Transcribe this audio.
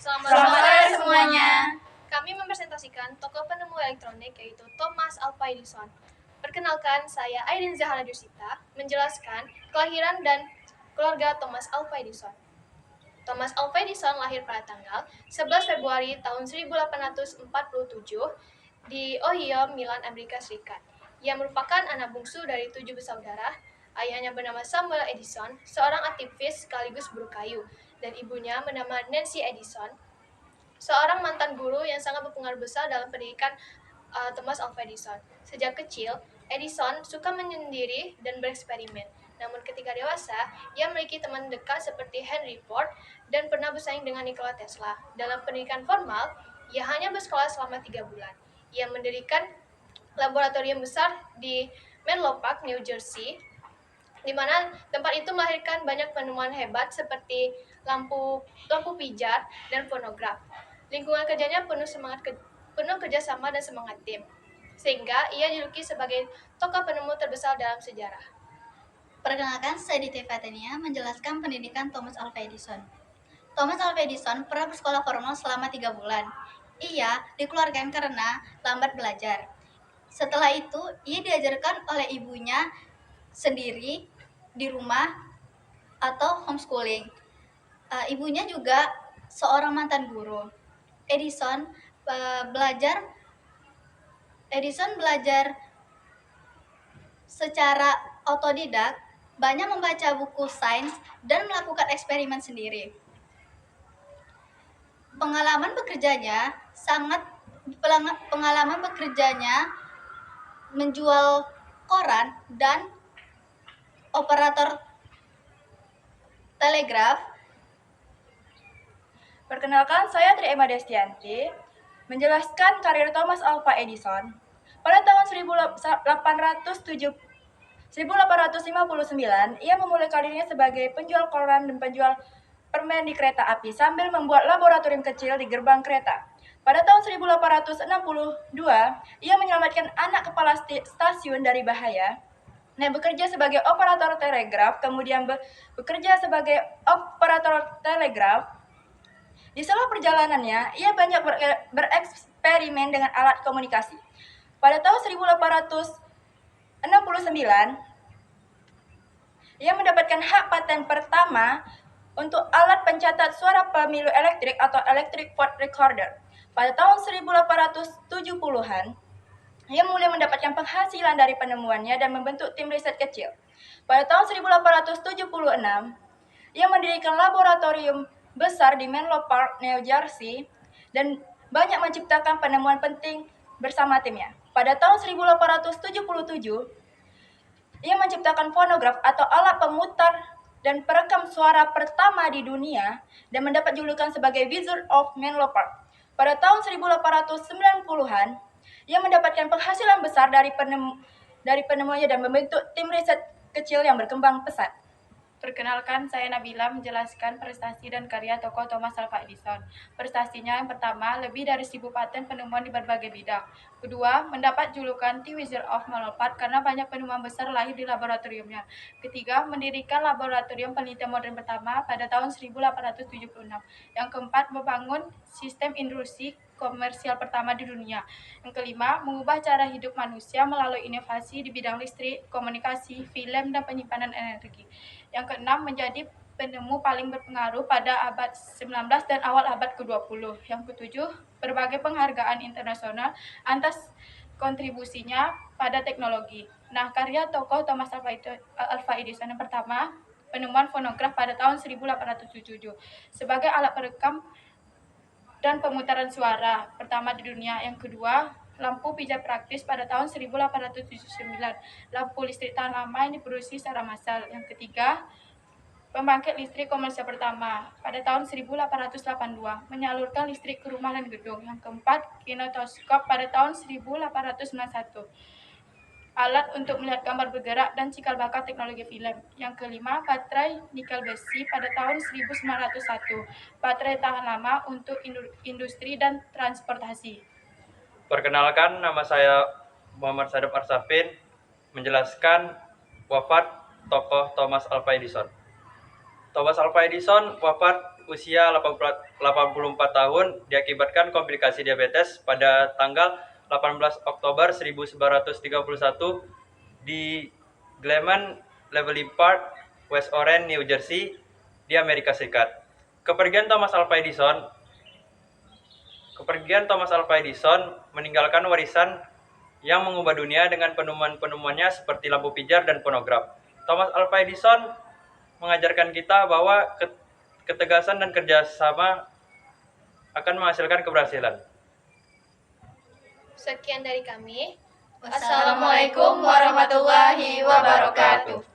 Selamat sore semuanya. Kami mempresentasikan tokoh penemu elektronik yaitu Thomas Alva Edison. Perkenalkan, saya Aidin Zahra Dusita menjelaskan kelahiran dan keluarga Thomas Alva Edison. Thomas Alva Edison lahir pada tanggal 11 Februari tahun 1847 di Ohio, Milan, Amerika Serikat. Ia merupakan anak bungsu dari 7 bersaudara. Ayahnya bernama Samuel Edison, seorang aktivis sekaligus buruh kayu, dan ibunya bernama Nancy Edison, seorang mantan guru yang sangat berpengaruh besar dalam pendidikan Thomas Alva Edison. Sejak kecil, Edison suka menyendiri dan bereksperimen. Namun ketika dewasa, ia memiliki teman dekat seperti Henry Ford dan pernah bersaing dengan Nikola Tesla. Dalam pendidikan formal, ia hanya bersekolah selama 3 bulan. Ia mendirikan laboratorium besar di Menlo Park, New Jersey, di mana tempat itu melahirkan banyak penemuan hebat seperti lampu pijar dan fonograf. Lingkungan kerjanya penuh kerjasama dan semangat tim, sehingga ia dijuluki sebagai tokoh penemu terbesar dalam sejarah. Perkenalkan, saya Diti Fatenia menjelaskan pendidikan Thomas Alva Edison. Thomas Alva Edison pernah bersekolah formal selama 3 bulan. Ia dikeluarkan karena lambat belajar. Setelah itu, ia diajarkan oleh ibunya sendiri di rumah atau homeschooling. Ibunya juga seorang mantan guru. Edison belajar secara otodidak, banyak membaca buku sains dan melakukan eksperimen sendiri. Pengalaman bekerjanya menjual koran dan operator telegraf. Perkenalkan, saya Tri Emma Destianti menjelaskan karir Thomas Alva Edison. Pada tahun 1859, ia memulai karirnya sebagai penjual koran dan penjual permen di kereta api sambil membuat laboratorium kecil di gerbang kereta. Pada tahun 1862, ia menyelamatkan anak kepala stasiun dari bahaya dan bekerja sebagai operator telegraf, kemudian bekerja sebagai operator telegraf. Di selama perjalanannya, ia banyak bereksperimen dengan alat komunikasi. Pada tahun 1869, ia mendapatkan hak paten pertama untuk alat pencatat suara pemilu elektrik atau electric vote recorder. Pada tahun 1870-an, ia mulai mendapatkan penghasilan dari penemuannya dan membentuk tim riset kecil. Pada tahun 1876, ia mendirikan laboratorium besar di Menlo Park, New Jersey, dan banyak menciptakan penemuan penting bersama timnya. Pada tahun 1877, ia menciptakan fonograf atau alat pemutar dan perekam suara pertama di dunia dan mendapat julukan sebagai Wizard of Menlo Park. Pada tahun 1890-an, ia mendapatkan penghasilan besar dari penemuannya dan membentuk tim riset kecil yang berkembang pesat. Perkenalkan, saya Nabila menjelaskan prestasi dan karya tokoh Thomas Alva Edison. Prestasinya yang pertama, lebih dari 1000 paten penemuan di berbagai bidang. Kedua, mendapat julukan The Wizard of Menlo Park karena banyak penemuan besar lahir di laboratoriumnya. Ketiga, mendirikan laboratorium penelitian modern pertama pada tahun 1876. Yang keempat, membangun sistem industri komersial pertama di dunia. Yang kelima, mengubah cara hidup manusia melalui inovasi di bidang listrik, komunikasi, film, dan penyimpanan energi. Yang keenam, menjadi penemu paling berpengaruh pada abad 19 dan awal abad ke-20. Yang ketujuh, berbagai penghargaan internasional atas kontribusinya pada teknologi. Nah, karya tokoh Thomas Alva Edison yang pertama, penemuan fonograf pada tahun 1877 sebagai alat perekam dan pemutaran suara pertama di dunia. Yang kedua, lampu pijar praktis pada tahun 1879, lampu listrik tahan lama yang diproduksi secara massal. Yang ketiga, pembangkit listrik komersial pertama pada tahun 1882, menyalurkan listrik ke rumah dan gedung. Yang keempat, kinetoskop pada tahun 1891, alat untuk melihat gambar bergerak dan cikal bakal teknologi film. Yang kelima, baterai nikel besi pada tahun 1901, baterai tahan lama untuk industri dan transportasi. Perkenalkan, nama saya Muhammad Sadap Arsafin menjelaskan wafat tokoh Thomas Alva Edison. Thomas Alva Edison wafat usia 84 tahun diakibatkan komplikasi diabetes pada tanggal 18 Oktober 1931 di Glenman Leveling Park, West Orange, New Jersey, di Amerika Serikat. Kepergian Thomas Alva Edison meninggalkan warisan yang mengubah dunia dengan penemuan-penemuannya seperti lampu pijar dan fonograf. Thomas Alva Edison mengajarkan kita bahwa ketegasan dan kerjasama akan menghasilkan keberhasilan. Sekian dari kami. Wassalamualaikum warahmatullahi wabarakatuh.